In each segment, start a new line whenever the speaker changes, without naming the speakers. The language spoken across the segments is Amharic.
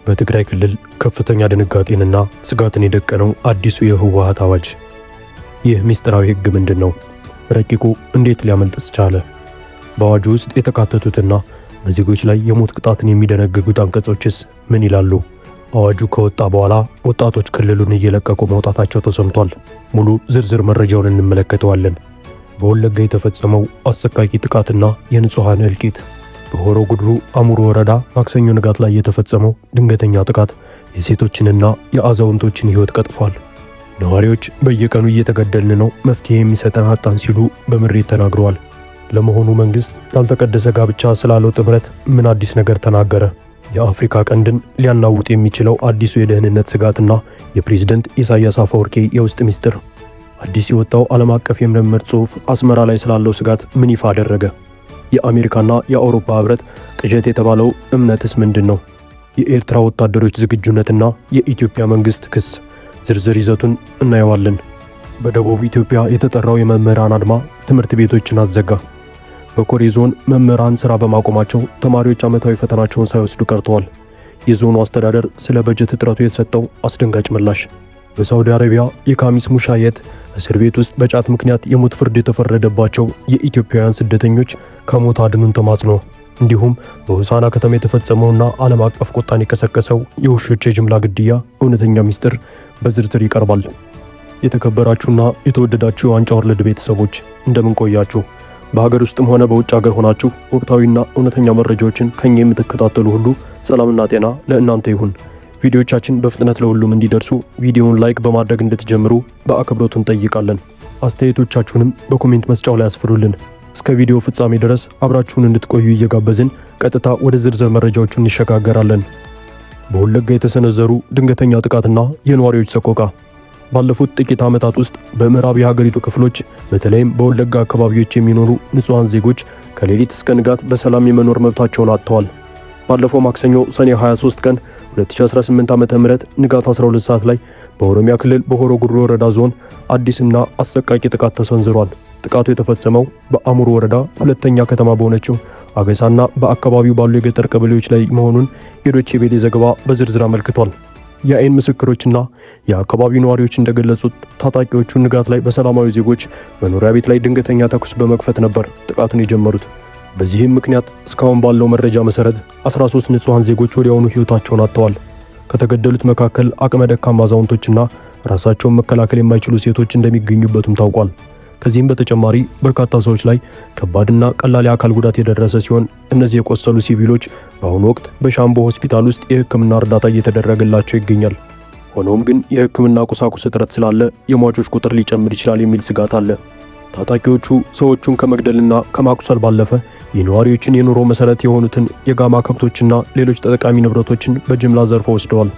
በትግራይ ክልል ከፍተኛ ድንጋጤንና ስጋትን የደቀነው አዲሱ የህወሓት አዋጅ። ይህ ሚስጥራዊ ህግ ምንድነው? ረቂቁ እንዴት ሊያመልጥስ ቻለ? በአዋጁ ውስጥ የተካተቱትና በዜጎች ላይ የሞት ቅጣትን የሚደነግጉት አንቀጾችስ ምን ይላሉ? አዋጁ ከወጣ በኋላ ወጣቶች ክልሉን እየለቀቁ መውጣታቸው ተሰምቷል። ሙሉ ዝርዝር መረጃውን እንመለከተዋለን። በወለጋ የተፈጸመው አሰቃቂ ጥቃትና የንጹሃን እልቂት፣ በሆሮ ጉድሩ አሙሩ ወረዳ ማክሰኞ ንጋት ላይ የተፈጸመው ድንገተኛ ጥቃት የሴቶችንና የአዛውንቶችን ህይወት ቀጥፏል። ነዋሪዎች በየቀኑ እየተገደልን ነው፣ መፍትሄ የሚሰጠን አጣን ሲሉ በምሬት ተናግረዋል። ለመሆኑ መንግስት ያልተቀደሰ ጋብቻ ስላለው ጥምረት ምን አዲስ ነገር ተናገረ? የአፍሪካ ቀንድን ሊያናውጥ የሚችለው አዲሱ የደህንነት ስጋትና የፕሬዝዳንት ኢሳያስ አፈወርቂ የውስጥ ሚስጥር። አዲስ የወጣው ዓለም አቀፍ የምርምር ጽሑፍ አስመራ ላይ ስላለው ስጋት ምን ይፋ አደረገ? የአሜሪካና የአውሮፓ ህብረት ቅዠት የተባለው እምነትስ ምንድን ነው? የኤርትራ ወታደሮች ዝግጁነትና የኢትዮጵያ መንግስት ክስ፣ ዝርዝር ይዘቱን እናየዋለን። በደቡብ ኢትዮጵያ የተጠራው የመምህራን አድማ ትምህርት ቤቶችን አዘጋ። በኮሬ ዞን መምህራን ሥራ በማቆማቸው ተማሪዎች ዓመታዊ ፈተናቸውን ሳይወስዱ ቀርተዋል። የዞኑ አስተዳደር ስለ በጀት እጥረቱ የተሰጠው አስደንጋጭ ምላሽ። በሳውዲ አረቢያ የካሚስ ሙሻየት እስር ቤት ውስጥ በጫት ምክንያት የሞት ፍርድ የተፈረደባቸው የኢትዮጵያውያን ስደተኞች ከሞት አድኑን ተማጽኖ፣ እንዲሁም በሆሳና ከተማ የተፈጸመውና ዓለም አቀፍ ቁጣን የቀሰቀሰው የውሾች የጅምላ ግድያ እውነተኛ ሚስጥር በዝርዝር ይቀርባል። የተከበራችሁና የተወደዳችሁ የዋንጫ ወርልድ ቤተሰቦች እንደምን ቆያችሁ? በሀገር ውስጥም ሆነ በውጭ ሀገር ሆናችሁ ወቅታዊና እውነተኛ መረጃዎችን ከኛ የምትከታተሉ ሁሉ ሰላምና ጤና ለእናንተ ይሁን። ቪዲዮቻችን በፍጥነት ለሁሉም እንዲደርሱ ቪዲዮውን ላይክ በማድረግ እንድትጀምሩ በአክብሮት እንጠይቃለን። አስተያየቶቻችሁንም በኮሜንት መስጫው ላይ አስፍሩልን። እስከ ቪዲዮ ፍጻሜ ድረስ አብራችሁን እንድትቆዩ እየጋበዝን ቀጥታ ወደ ዝርዝር መረጃዎቹ እንሸጋገራለን። በወለጋ የተሰነዘሩ ድንገተኛ ጥቃትና የነዋሪዎች ሰቆቃ። ባለፉት ጥቂት ዓመታት ውስጥ በምዕራብ የሀገሪቱ ክፍሎች በተለይም በወለጋ አካባቢዎች የሚኖሩ ንጹሃን ዜጎች ከሌሊት እስከ ንጋት በሰላም የመኖር መብታቸውን አጥተዋል። ባለፈው ማክሰኞ ሰኔ 23 ቀን 2018 ዓ.ም ንጋት 12 ሰዓት ላይ በኦሮሚያ ክልል በሆሮ ጉድሩ ወረዳ ዞን አዲስና አሰቃቂ ጥቃት ተሰንዝሯል። ጥቃቱ የተፈጸመው በአሙሩ ወረዳ ሁለተኛ ከተማ በሆነችው አገሳና በአካባቢው ባሉ የገጠር ቀበሌዎች ላይ መሆኑን የዶቼ ቬለ ዘገባ በዝርዝር አመልክቷል። የአይን ምስክሮችና የአካባቢው ነዋሪዎች እንደገለጹት ታጣቂዎቹ ንጋት ላይ በሰላማዊ ዜጎች መኖሪያ ቤት ላይ ድንገተኛ ተኩስ በመክፈት ነበር ጥቃቱን የጀመሩት። በዚህም ምክንያት እስካሁን ባለው መረጃ መሰረት 13 ንጹሃን ዜጎች ወዲያውኑ ህይወታቸውን አጥተዋል። ከተገደሉት መካከል አቅመ ደካማ አዛውንቶችና ራሳቸውን መከላከል የማይችሉ ሴቶች እንደሚገኙበትም ታውቋል። ከዚህም በተጨማሪ በርካታ ሰዎች ላይ ከባድና ቀላል የአካል ጉዳት የደረሰ ሲሆን እነዚህ የቆሰሉ ሲቪሎች በአሁኑ ወቅት በሻምቦ ሆስፒታል ውስጥ የህክምና እርዳታ እየተደረገላቸው ይገኛል። ሆኖም ግን የህክምና ቁሳቁስ እጥረት ስላለ የሟቾች ቁጥር ሊጨምር ይችላል የሚል ስጋት አለ። ታጣቂዎቹ ሰዎቹን ከመግደልና ከማቁሰል ባለፈ የነዋሪዎችን የኑሮ መሰረት የሆኑትን የጋማ ከብቶችና ሌሎች ጠቃሚ ንብረቶችን በጅምላ ዘርፈው ወስደዋል።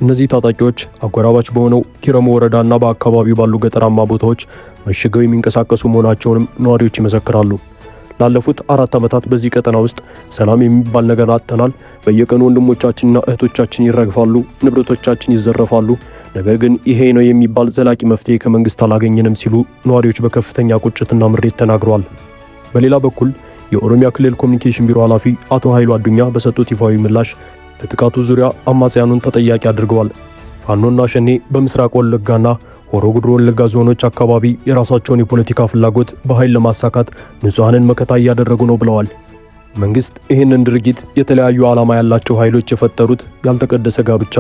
እነዚህ ታጣቂዎች አጎራባች በሆነው ኪረሙ ወረዳና በአካባቢው ባሉ ገጠራማ ቦታዎች መሽገው የሚንቀሳቀሱ መሆናቸውንም ነዋሪዎች ይመሰክራሉ። ላለፉት 4 ዓመታት በዚህ ቀጠና ውስጥ ሰላም የሚባል ነገር አጥተናል። በየቀኑ ወንድሞቻችንና እህቶቻችን ይረግፋሉ፣ ንብረቶቻችን ይዘረፋሉ። ነገር ግን ይሄ ነው የሚባል ዘላቂ መፍትሄ ከመንግስት አላገኘንም ሲሉ ነዋሪዎች በከፍተኛ ቁጭትና ምሬት ተናግረዋል። በሌላ በኩል የኦሮሚያ ክልል ኮሚኒኬሽን ቢሮ ኃላፊ አቶ ኃይሉ አዱኛ በሰጡት ይፋዊ ምላሽ በጥቃቱ ዙሪያ አማጽያኑን ተጠያቂ አድርገዋል። ፋኖና ሸኔ በምስራቅ ወለጋና ሆሮ ጉድሩ ወለጋ ዞኖች አካባቢ የራሳቸውን የፖለቲካ ፍላጎት በኃይል ለማሳካት ንጹሃንን መከታ እያደረጉ ነው ብለዋል። መንግስት ይህንን ድርጊት የተለያዩ ዓላማ ያላቸው ኃይሎች የፈጠሩት ያልተቀደሰ ጋብቻ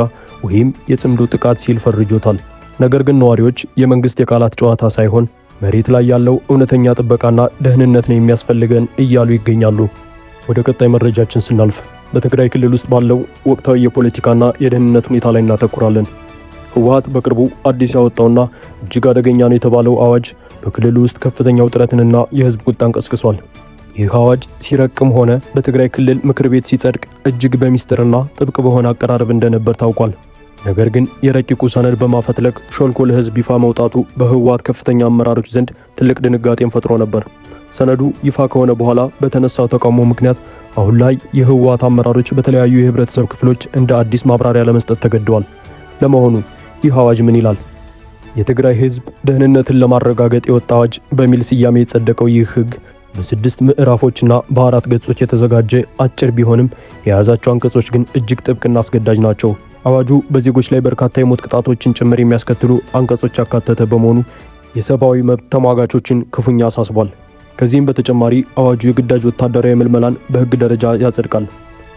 ወይም የጽምዶ ጥቃት ሲል ፈርጆታል። ነገር ግን ነዋሪዎች የመንግስት የቃላት ጨዋታ ሳይሆን መሬት ላይ ያለው እውነተኛ ጥበቃና ደህንነት ነው የሚያስፈልገን እያሉ ይገኛሉ። ወደ ቀጣይ መረጃችን ስናልፍ በትግራይ ክልል ውስጥ ባለው ወቅታዊ የፖለቲካና የደህንነት ሁኔታ ላይ እናተኩራለን። ህወሓት በቅርቡ አዲስ ያወጣውና እጅግ አደገኛ ነው የተባለው አዋጅ በክልሉ ውስጥ ከፍተኛ ውጥረትንና የህዝብ ቁጣን ቀስቅሷል። ይህ አዋጅ ሲረቅም ሆነ በትግራይ ክልል ምክር ቤት ሲጸድቅ እጅግ በሚስጥርና ጥብቅ በሆነ አቀራረብ እንደነበር ታውቋል። ነገር ግን የረቂቁ ሰነድ በማፈትለቅ ሾልኮ ለህዝብ ይፋ መውጣቱ በህወሓት ከፍተኛ አመራሮች ዘንድ ትልቅ ድንጋጤን ፈጥሮ ነበር። ሰነዱ ይፋ ከሆነ በኋላ በተነሳው ተቃውሞ ምክንያት አሁን ላይ የህወሓት አመራሮች በተለያዩ የህብረተሰብ ክፍሎች እንደ አዲስ ማብራሪያ ለመስጠት ተገደዋል። ለመሆኑ ይህ አዋጅ ምን ይላል? የትግራይ ህዝብ ደህንነትን ለማረጋገጥ የወጣ አዋጅ በሚል ስያሜ የጸደቀው ይህ ህግ በ6 ምዕራፎችና በ4 ገጾች የተዘጋጀ አጭር ቢሆንም የያዛቸው አንቀጾች ግን እጅግ ጥብቅና አስገዳጅ ናቸው። አዋጁ በዜጎች ላይ በርካታ የሞት ቅጣቶችን ጭምር የሚያስከትሉ አንቀጾች ያካተተ በመሆኑ የሰብአዊ መብት ተሟጋቾችን ክፉኛ አሳስቧል። ከዚህም በተጨማሪ አዋጁ የግዳጅ ወታደራዊ ምልመላን በሕግ ደረጃ ያጸድቃል።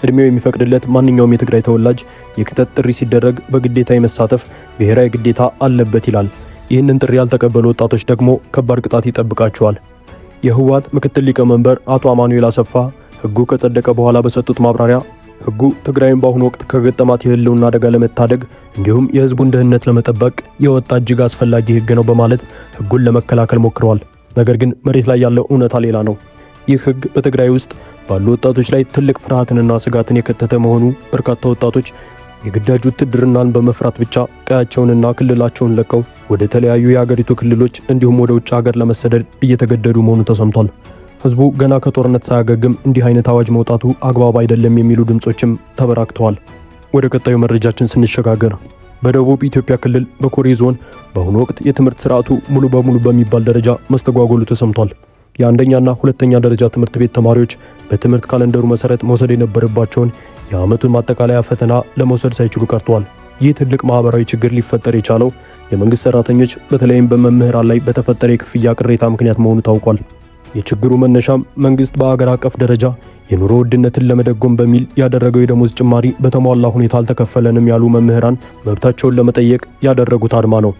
እድሜው የሚፈቅድለት ማንኛውም የትግራይ ተወላጅ የክተት ጥሪ ሲደረግ በግዴታ የመሳተፍ ብሔራዊ ግዴታ አለበት ይላል። ይህንን ጥሪ ያልተቀበሉ ወጣቶች ደግሞ ከባድ ቅጣት ይጠብቃቸዋል። የህወሓት ምክትል ሊቀመንበር አቶ አማኑኤል አሰፋ ሕጉ ከጸደቀ በኋላ በሰጡት ማብራሪያ ሕጉ ትግራይን በአሁኑ ወቅት ከገጠማት የህልውና አደጋ ለመታደግ እንዲሁም የህዝቡን ደህንነት ለመጠበቅ የወጣ እጅግ አስፈላጊ ሕግ ነው በማለት ሕጉን ለመከላከል ሞክረዋል። ነገር ግን መሬት ላይ ያለው እውነታ ሌላ ነው። ይህ ሕግ በትግራይ ውስጥ ባሉ ወጣቶች ላይ ትልቅ ፍርሃትንና ስጋትን የከተተ መሆኑ በርካታ ወጣቶች የግዳጅ ውትድርናን በመፍራት ብቻ ቀያቸውንና ክልላቸውን ለቀው ወደ ተለያዩ የአገሪቱ ክልሎች እንዲሁም ወደ ውጭ ሀገር ለመሰደድ እየተገደዱ መሆኑ ተሰምቷል። ህዝቡ ገና ከጦርነት ሳያገግም እንዲህ አይነት አዋጅ መውጣቱ አግባብ አይደለም የሚሉ ድምጾችም ተበራክተዋል። ወደ ቀጣዩ መረጃችን ስንሸጋገር በደቡብ ኢትዮጵያ ክልል በኮሬ ዞን በአሁኑ ወቅት የትምህርት ስርዓቱ ሙሉ በሙሉ በሚባል ደረጃ መስተጓጎሉ ተሰምቷል። የአንደኛና ሁለተኛ ደረጃ ትምህርት ቤት ተማሪዎች በትምህርት ካለንደሩ መሰረት መውሰድ የነበረባቸውን የዓመቱን ማጠቃለያ ፈተና ለመውሰድ ሳይችሉ ቀርተዋል። ይህ ትልቅ ማህበራዊ ችግር ሊፈጠር የቻለው የመንግስት ሰራተኞች በተለይም በመምህራን ላይ በተፈጠረ የክፍያ ቅሬታ ምክንያት መሆኑ ታውቋል። የችግሩ መነሻም መንግስት በአገር አቀፍ ደረጃ የኑሮ ውድነትን ለመደጎም በሚል ያደረገው የደሞዝ ጭማሪ በተሟላ ሁኔታ አልተከፈለንም ያሉ መምህራን መብታቸውን ለመጠየቅ ያደረጉት አድማ ነው።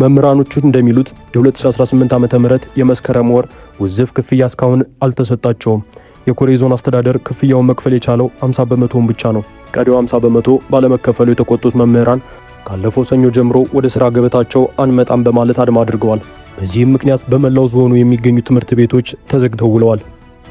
መምህራኖቹ እንደሚሉት የ2018 ዓ.ም የመስከረም ወር ውዝፍ ክፍያ እስካሁን አልተሰጣቸውም። የኮሬ ዞን አስተዳደር ክፍያውን መክፈል የቻለው 50 በመቶውን ብቻ ነው። ቀሪው 50 በመቶ ባለመከፈሉ የተቆጡት መምህራን ካለፈው ሰኞ ጀምሮ ወደ ሥራ ገበታቸው አንመጣም በማለት አድማ አድርገዋል። በዚህም ምክንያት በመላው ዞኑ የሚገኙ ትምህርት ቤቶች ተዘግተው ውለዋል።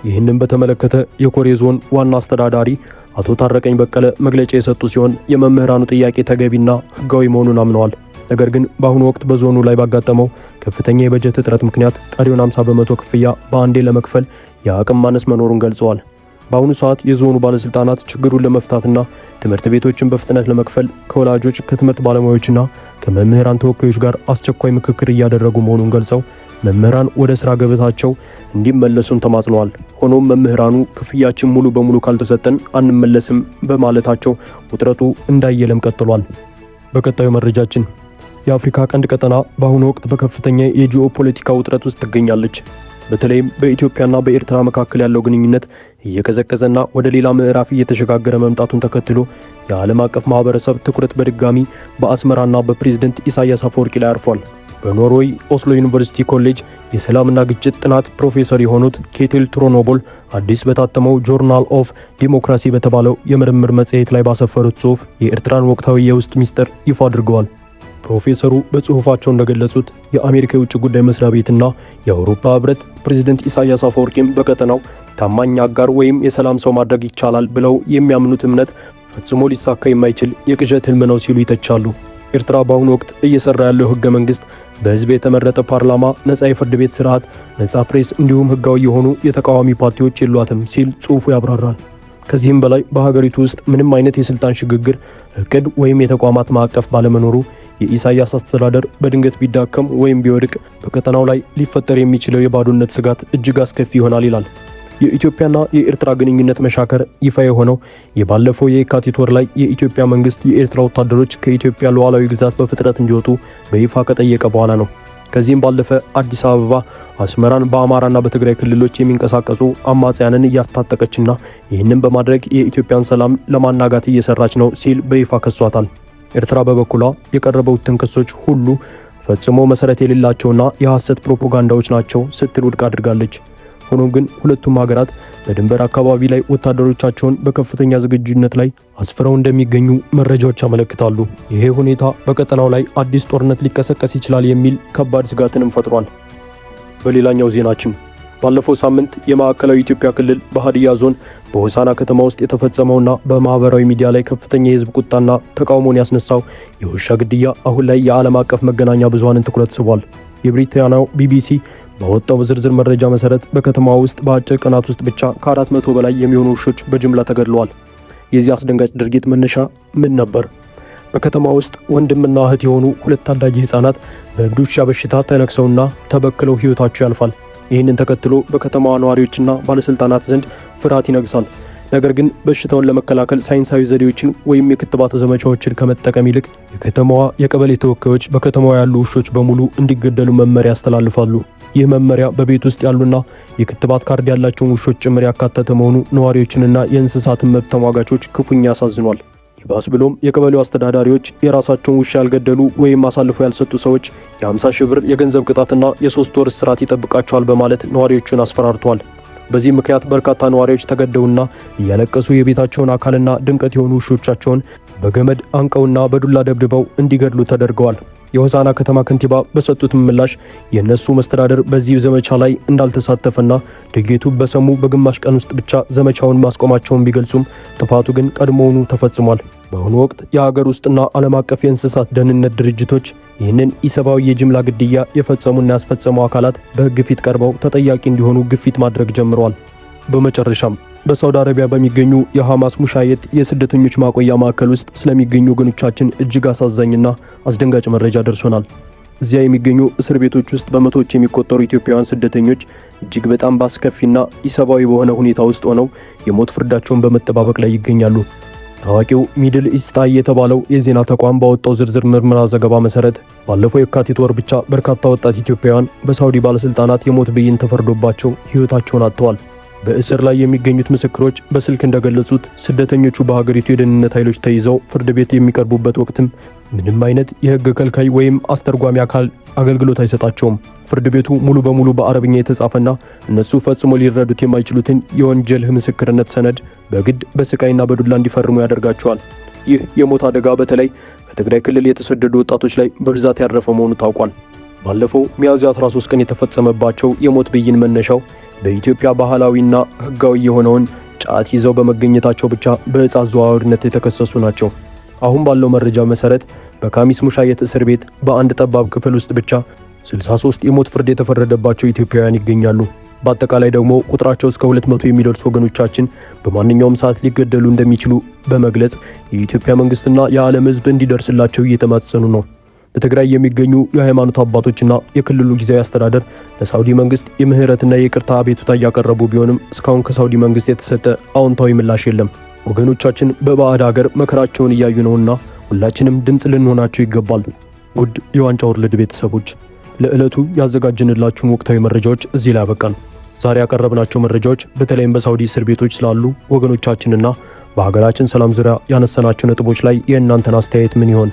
ይህንን በተመለከተ የኮሬ ዞን ዋና አስተዳዳሪ አቶ ታረቀኝ በቀለ መግለጫ የሰጡ ሲሆን የመምህራኑ ጥያቄ ተገቢና ሕጋዊ መሆኑን አምነዋል። ነገር ግን በአሁኑ ወቅት በዞኑ ላይ ባጋጠመው ከፍተኛ የበጀት እጥረት ምክንያት ቀሪውን 50 በመቶ ክፍያ በአንዴ ለመክፈል የአቅም ማነስ መኖሩን ገልጸዋል። በአሁኑ ሰዓት የዞኑ ባለስልጣናት ችግሩን ለመፍታትና ትምህርት ቤቶችን በፍጥነት ለመክፈል ከወላጆች ከትምህርት ባለሙያዎችና ከመምህራን ተወካዮች ጋር አስቸኳይ ምክክር እያደረጉ መሆኑን ገልጸው መምህራን ወደ ሥራ ገበታቸው እንዲመለሱም ተማጽነዋል። ሆኖም መምህራኑ ክፍያችን ሙሉ በሙሉ ካልተሰጠን አንመለስም በማለታቸው ውጥረቱ እንዳየለም ቀጥሏል። በቀጣዩ መረጃችን የአፍሪካ ቀንድ ቀጠና በአሁኑ ወቅት በከፍተኛ የጂኦ ፖለቲካ ውጥረት ውስጥ ትገኛለች። በተለይም በኢትዮጵያና በኤርትራ መካከል ያለው ግንኙነት እየቀዘቀዘና ወደ ሌላ ምዕራፍ እየተሸጋገረ መምጣቱን ተከትሎ የዓለም አቀፍ ማህበረሰብ ትኩረት በድጋሚ በአስመራና በፕሬዝዳንት ኢሳያስ አፈወርቂ ላይ አርፏል። በኖርዌይ ኦስሎ ዩኒቨርሲቲ ኮሌጅ የሰላምና ግጭት ጥናት ፕሮፌሰር የሆኑት ኬቴል ትሮኖቦል አዲስ በታተመው ጆርናል ኦፍ ዲሞክራሲ በተባለው የምርምር መጽሔት ላይ ባሰፈሩት ጽሑፍ የኤርትራን ወቅታዊ የውስጥ ሚስጥር ይፋ አድርገዋል። ፕሮፌሰሩ በጽሑፋቸው እንደገለጹት የአሜሪካ የውጭ ጉዳይ መስሪያ ቤትና የአውሮፓ ህብረት ፕሬዝዳንት ኢሳያስ አፈወርቂም በቀጠናው ታማኝ አጋር ወይም የሰላም ሰው ማድረግ ይቻላል ብለው የሚያምኑት እምነት ፈጽሞ ሊሳካ የማይችል የቅዠት ህልም ነው ሲሉ ይተቻሉ። ኤርትራ በአሁኑ ወቅት እየሰራ ያለው ህገ መንግስት በህዝብ የተመረጠ ፓርላማ፣ ነጻ የፍርድ ቤት ስርዓት፣ ነጻ ፕሬስ እንዲሁም ህጋዊ የሆኑ የተቃዋሚ ፓርቲዎች የሏትም ሲል ጽሑፉ ያብራራል። ከዚህም በላይ በሀገሪቱ ውስጥ ምንም አይነት የስልጣን ሽግግር እቅድ ወይም የተቋማት ማዕቀፍ ባለመኖሩ የኢሳያስ አስተዳደር በድንገት ቢዳከም ወይም ቢወድቅ በቀጠናው ላይ ሊፈጠር የሚችለው የባዶነት ስጋት እጅግ አስከፊ ይሆናል ይላል። የኢትዮጵያና የኤርትራ ግንኙነት መሻከር ይፋ የሆነው የባለፈው የካቲት ወር ላይ የኢትዮጵያ መንግስት የኤርትራ ወታደሮች ከኢትዮጵያ ሉዓላዊ ግዛት በፍጥነት እንዲወጡ በይፋ ከጠየቀ በኋላ ነው። ከዚህም ባለፈ አዲስ አበባ አስመራን በአማራና በትግራይ ክልሎች የሚንቀሳቀሱ አማጽያንን እያስታጠቀችና ይህንን በማድረግ የኢትዮጵያን ሰላም ለማናጋት እየሰራች ነው ሲል በይፋ ከሷታል። ኤርትራ በበኩሏ የቀረቡትን ክሶች ሁሉ ፈጽሞ መሰረት የሌላቸውና የሐሰት ፕሮፓጋንዳዎች ናቸው ስትል ውድቅ አድርጋለች። ሆኖም ግን ሁለቱም ሀገራት በድንበር አካባቢ ላይ ወታደሮቻቸውን በከፍተኛ ዝግጁነት ላይ አስፍረው እንደሚገኙ መረጃዎች ያመለክታሉ። ይሄ ሁኔታ በቀጠናው ላይ አዲስ ጦርነት ሊቀሰቀስ ይችላል የሚል ከባድ ስጋትንም ፈጥሯል። በሌላኛው ዜናችን ባለፈው ሳምንት የማዕከላዊ ኢትዮጵያ ክልል በሃዲያ ዞን በሆሳና ከተማ ውስጥ የተፈጸመውና በማህበራዊ ሚዲያ ላይ ከፍተኛ የህዝብ ቁጣና ተቃውሞን ያስነሳው የውሻ ግድያ አሁን ላይ የዓለም አቀፍ መገናኛ ብዙሃንን ትኩረት ስቧል። የብሪታንያው ቢቢሲ በወጣው ዝርዝር መረጃ መሰረት በከተማዋ ውስጥ በአጭር ቀናት ውስጥ ብቻ ከ400 በላይ የሚሆኑ ውሾች በጅምላ ተገድለዋል። የዚህ አስደንጋጭ ድርጊት መነሻ ምን ነበር? በከተማ ውስጥ ወንድምና እህት የሆኑ ሁለት ታዳጊ ህፃናት በእብድ ውሻ በሽታ ተነክሰውና ተበክለው ህይወታቸው ያልፋል። ይህንን ተከትሎ በከተማዋ ነዋሪዎችና ባለስልጣናት ዘንድ ፍርሃት ይነግሳል። ነገር ግን በሽታውን ለመከላከል ሳይንሳዊ ዘዴዎችን ወይም የክትባት ዘመቻዎችን ከመጠቀም ይልቅ የከተማዋ የቀበሌ ተወካዮች በከተማዋ ያሉ ውሾች በሙሉ እንዲገደሉ መመሪያ ያስተላልፋሉ። ይህ መመሪያ በቤት ውስጥ ያሉና የክትባት ካርድ ያላቸውን ውሾች ጭምር ያካተተ መሆኑ ነዋሪዎችንና የእንስሳትን መብት ተሟጋቾች ክፉኛ ያሳዝኗል። ይባስ ብሎም የቀበሌው አስተዳዳሪዎች የራሳቸውን ውሻ ያልገደሉ ወይም አሳልፎ ያልሰጡ ሰዎች የ50 ሺህ ብር የገንዘብ ቅጣትና የ3 ወር እስራት ይጠብቃቸዋል በማለት ነዋሪዎቹን አስፈራርተዋል። በዚህ ምክንያት በርካታ ነዋሪዎች ተገደውና እያለቀሱ የቤታቸውን አካልና ድምቀት የሆኑ ውሾቻቸውን በገመድ አንቀውና በዱላ ደብድበው እንዲገድሉ ተደርገዋል። የሆሳና ከተማ ከንቲባ በሰጡት ምላሽ የነሱ መስተዳደር በዚህ ዘመቻ ላይ እንዳልተሳተፈና ድርጊቱ በሰሙ በግማሽ ቀን ውስጥ ብቻ ዘመቻውን ማስቆማቸውን ቢገልጹም ጥፋቱ ግን ቀድሞውኑ ተፈጽሟል። በአሁኑ ወቅት የሀገር ውስጥና ዓለም አቀፍ የእንስሳት ደህንነት ድርጅቶች ይህንን ኢሰብአዊ የጅምላ ግድያ የፈጸሙና ያስፈጸሙ አካላት በሕግ ፊት ቀርበው ተጠያቂ እንዲሆኑ ግፊት ማድረግ ጀምረዋል። በመጨረሻም በሳውዲ አረቢያ በሚገኙ የሐማስ ሙሻየት የስደተኞች ማቆያ ማዕከል ውስጥ ስለሚገኙ ወገኖቻችን እጅግ አሳዛኝና አስደንጋጭ መረጃ ደርሶናል። እዚያ የሚገኙ እስር ቤቶች ውስጥ በመቶዎች የሚቆጠሩ ኢትዮጵያውያን ስደተኞች እጅግ በጣም በአስከፊና ኢሰብአዊ በሆነ ሁኔታ ውስጥ ሆነው የሞት ፍርዳቸውን በመጠባበቅ ላይ ይገኛሉ። ታዋቂው ሚድል ኢስት አይ የተባለው የዜና ተቋም ባወጣው ዝርዝር ምርመራ ዘገባ መሰረት ባለፈው የካቲት ወር ብቻ በርካታ ወጣት ኢትዮጵያውያን በሳውዲ ባለስልጣናት የሞት ብይን ተፈርዶባቸው ሕይወታቸውን አጥተዋል። በእስር ላይ የሚገኙት ምስክሮች በስልክ እንደገለጹት ስደተኞቹ በሀገሪቱ የደህንነት ኃይሎች ተይዘው ፍርድ ቤት የሚቀርቡበት ወቅትም ምንም አይነት የሕግ ከልካይ ወይም አስተርጓሚ አካል አገልግሎት አይሰጣቸውም። ፍርድ ቤቱ ሙሉ በሙሉ በአረብኛ የተጻፈና እነሱ ፈጽሞ ሊረዱት የማይችሉትን የወንጀል ምስክርነት ሰነድ በግድ በስቃይና በዱላ እንዲፈርሙ ያደርጋቸዋል። ይህ የሞት አደጋ በተለይ ከትግራይ ክልል የተሰደዱ ወጣቶች ላይ በብዛት ያረፈ መሆኑ ታውቋል። ባለፈው ሚያዝያ 13 ቀን የተፈጸመባቸው የሞት ብይን መነሻው በኢትዮጵያ ባህላዊና ሕጋዊ የሆነውን ጫት ይዘው በመገኘታቸው ብቻ በዕፅ አዘዋዋሪነት የተከሰሱ ናቸው። አሁን ባለው መረጃ መሰረት በካሚስ ሙሻየት እስር ቤት በአንድ ጠባብ ክፍል ውስጥ ብቻ 63 የሞት ፍርድ የተፈረደባቸው ኢትዮጵያውያን ይገኛሉ። በአጠቃላይ ደግሞ ቁጥራቸው እስከ 200 የሚደርሱ ወገኖቻችን በማንኛውም ሰዓት ሊገደሉ እንደሚችሉ በመግለጽ የኢትዮጵያ መንግስትና የዓለም ሕዝብ እንዲደርስላቸው እየተማጸኑ ነው። በትግራይ የሚገኙ የሃይማኖት አባቶችና የክልሉ ጊዜያዊ አስተዳደር ለሳውዲ መንግስት የምህረትና የይቅርታ አቤቱታ እያቀረቡ ቢሆንም እስካሁን ከሳውዲ መንግስት የተሰጠ አዎንታዊ ምላሽ የለም። ወገኖቻችን በባዕድ ሀገር መከራቸውን እያዩ ነውና ሁላችንም ድምፅ ልንሆናቸው ይገባል። ውድ የዋንጫ ወርልድ ቤተሰቦች ለዕለቱ ያዘጋጀንላችሁን ወቅታዊ መረጃዎች እዚህ ላይ አበቃን። ዛሬ ያቀረብናቸው መረጃዎች በተለይም በሳውዲ እስር ቤቶች ስላሉ ወገኖቻችንና በሀገራችን ሰላም ዙሪያ ያነሳናቸው ነጥቦች ላይ የእናንተን አስተያየት ምን ይሆን?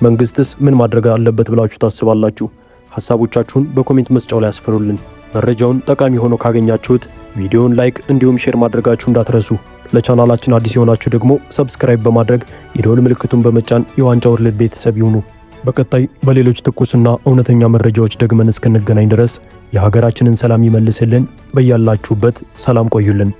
መንግስትስ ምን ማድረግ አለበት ብላችሁ ታስባላችሁ? ሐሳቦቻችሁን በኮሜንት መስጫው ላይ አስፍሩልን። መረጃውን ጠቃሚ ሆኖ ካገኛችሁት ቪዲዮውን ላይክ እንዲሁም ሼር ማድረጋችሁ እንዳትረሱ። ለቻናላችን አዲስ የሆናችሁ ደግሞ ሰብስክራይብ በማድረግ የደወል ምልክቱን በመጫን የዋንጫ ወርልድ ቤተሰብ ይሁኑ። በቀጣይ በሌሎች ትኩስና እውነተኛ መረጃዎች ደግመን እስክንገናኝ ድረስ የሀገራችንን ሰላም ይመልስልን። በያላችሁበት ሰላም ቆዩልን።